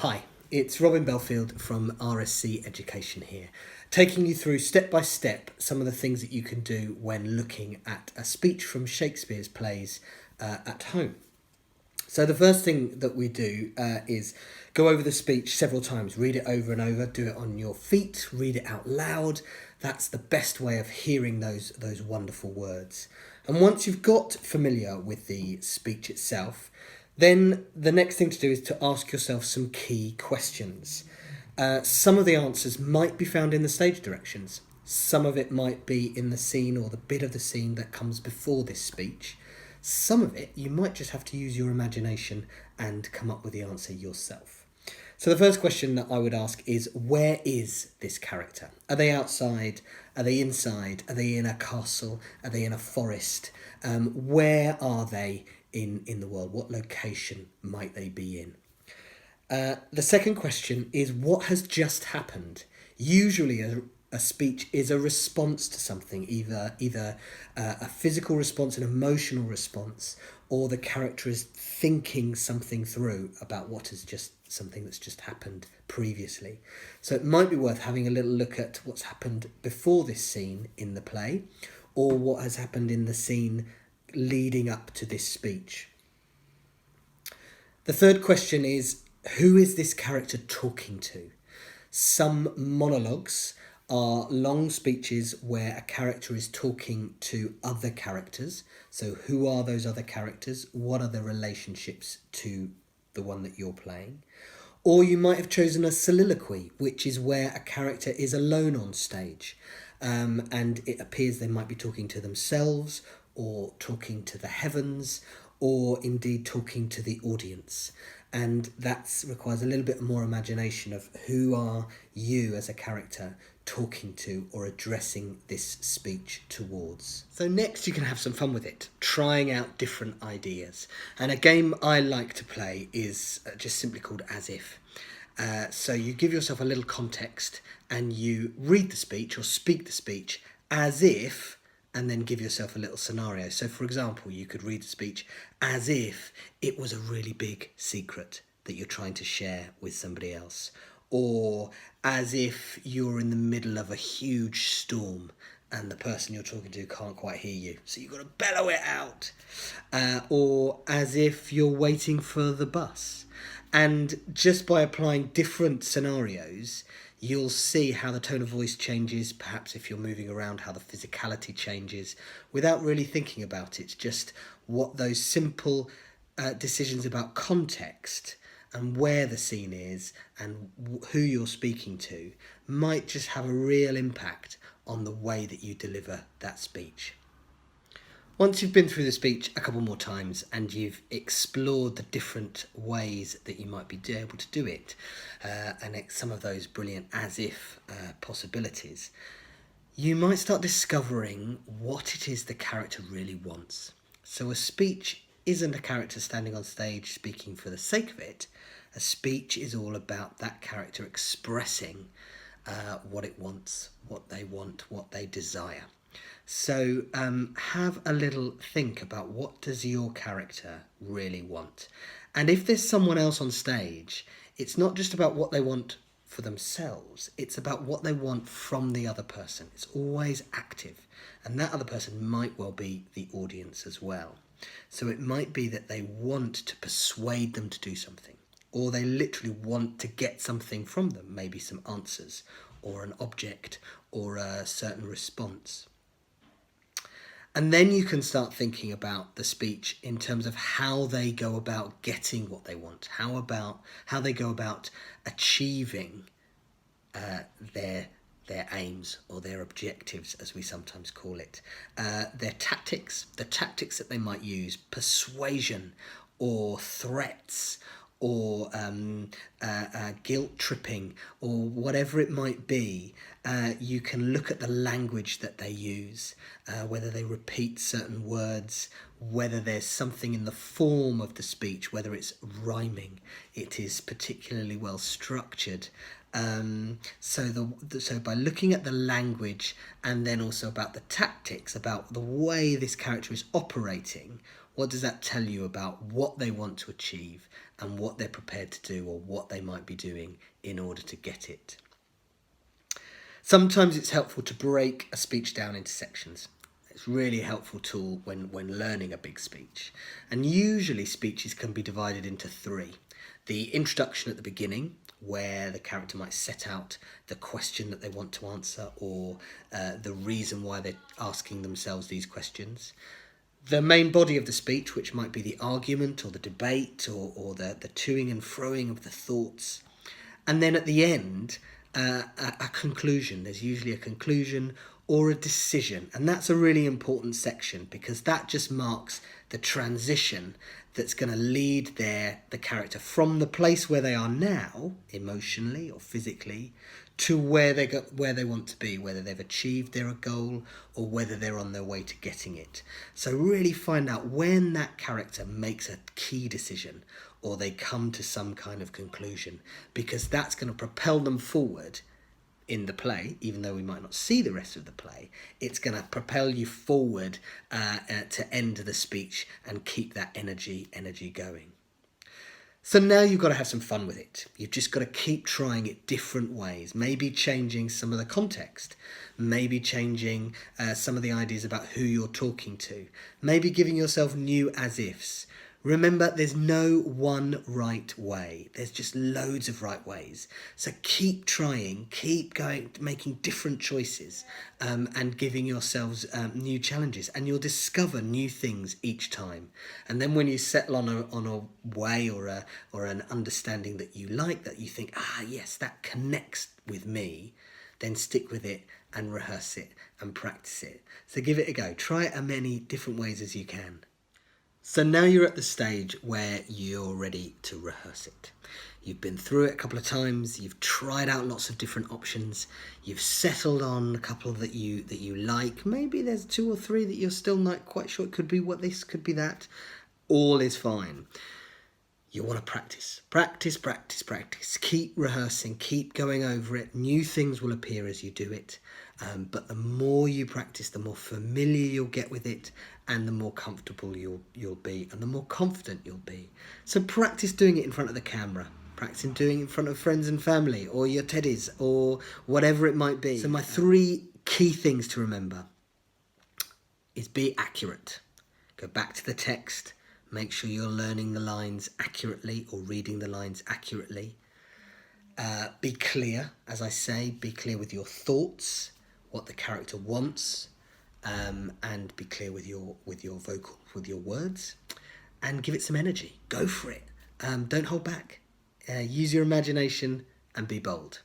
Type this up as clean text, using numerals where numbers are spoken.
Hi, it's Robin Belfield from RSC Education here, taking you through step by step some of the things that you can do when looking at a speech from Shakespeare's plays at home. So the first thing that we do is go over the speech several times, read it over and over, do it on your feet, read it out loud. That's the best way of hearing those wonderful words. And once you've got familiar with the speech itself, then the next thing to do is to ask yourself some key questions. Some of the answers might be found in the stage directions. Some of it might be in the scene or the bit of the scene that comes before this speech. Some of it you might just have to use your imagination and come up with the answer yourself. So the first question that I would ask is, where is this character? Are they outside? Are they inside? Are they in a castle? Are they in a forest? Where are they in the world? What location might they be in? The second question is, what has just happened? Usually a speech is a response to something, either a physical response, an emotional response, or the character is thinking something through about something that's just happened previously. So it might be worth having a little look at what's happened before this scene in the play, or what has happened in the scene leading up to this speech. The third question is, who is this character talking to? Some monologues are long speeches where a character is talking to other characters. So who are those other characters? What are the relationships to the one that you're playing? Or you might have chosen a soliloquy, which is where a character is alone on stage. And it appears they might be talking to themselves, or talking to the heavens, or indeed talking to the audience. And that requires a little bit more imagination of who are you as a character talking to or addressing this speech towards. So next you can have some fun with it, trying out different ideas. And a game I like to play is just simply called As If. So you give yourself a little context and you read the speech or speak the speech as if, and then give yourself a little scenario. So for example, you could read the speech as if it was a really big secret that you're trying to share with somebody else, or as if you're in the middle of a huge storm and the person you're talking to can't quite hear you, so you've got to bellow it out, or as if you're waiting for the bus. And just by applying different scenarios, you'll see how the tone of voice changes, perhaps if you're moving around, how the physicality changes, without really thinking about it. Just what those simple decisions about context and where the scene is and who you're speaking to might just have a real impact on the way that you deliver that speech. Once you've been through the speech a couple more times and you've explored the different ways that you might be able to do it, and some of those brilliant as-if possibilities, you might start discovering what it is the character really wants. So a speech isn't a character standing on stage speaking for the sake of it. A speech is all about that character expressing what it wants, what they desire. So have a little think about, what does your character really want? And if there's someone else on stage, it's not just about what they want for themselves, it's about what they want from the other person. It's always active, and that other person might well be the audience as well. So it might be that they want to persuade them to do something, or they literally want to get something from them, maybe some answers or an object or a certain response. And then you can start thinking about the speech in terms of how they go about getting what they want, how they go about achieving their aims, or their objectives, as we sometimes call it, the tactics that they might use, persuasion or threats, or guilt tripping, or whatever it might be. You can look at the language that they use, whether they repeat certain words, whether there's something in the form of the speech, whether it's rhyming, it is particularly well structured. So by looking at the language, and then also about the tactics, about the way this character is operating, What does that tell you about what they want to achieve and what they're prepared to do, or what they might be doing in order to get it? Sometimes it's helpful to break a speech down into sections. It's really a helpful tool when learning a big speech. And usually speeches can be divided into three. The introduction at the beginning, where the character might set out the question that they want to answer, or the reason why they're asking themselves these questions. The main body of the speech, which might be the argument or the debate, or the toing and froing of the thoughts. And then at the end, a conclusion. There's usually a conclusion or a decision. And that's a really important section, because that just marks the transition that's going to lead the character from the place where they are now, emotionally or physically, to where they want to be, whether they've achieved their goal or whether they're on their way to getting it. So really find out when that character makes a key decision or they come to some kind of conclusion, because that's going to propel them forward in the play. Even though we might not see the rest of the play, it's going to propel you forward to end the speech and keep that energy going. So now you've got to have some fun with it. You've just got to keep trying it different ways, maybe changing some of the context, maybe changing some of the ideas about who you're talking to, maybe giving yourself new as-ifs. Remember, there's no one right way. There's just loads of right ways. So keep trying, keep going, making different choices, and giving yourselves new challenges. And you'll discover new things each time. And then when you settle on a way or an understanding that you like, that you think, yes, that connects with me, then stick with it and rehearse it and practice it. So give it a go. Try it as many different ways as you can. So now you're at the stage where you're ready to rehearse it. You've been through it a couple of times, you've tried out lots of different options, you've settled on a couple that you like. Maybe there's 2 or 3 that you're still not quite sure. It could be what this, could be that. All is fine. You want to practice. Practice. Keep rehearsing, keep going over it. New things will appear as you do it. But the more you practice, the more familiar you'll get with it, and the more comfortable you'll be, and the more confident you'll be. So practice doing it in front of the camera. Practice doing it in front of friends and family, or your teddies, or whatever it might be. So my 3 key things to remember is be accurate. Go back to the text. Make sure you're learning the lines accurately or reading the lines accurately. Be clear, as I say, be clear with your thoughts, what the character wants, and be clear with your vocal, with your words, and give it some energy. Go for it. Don't hold back. Use your imagination and be bold.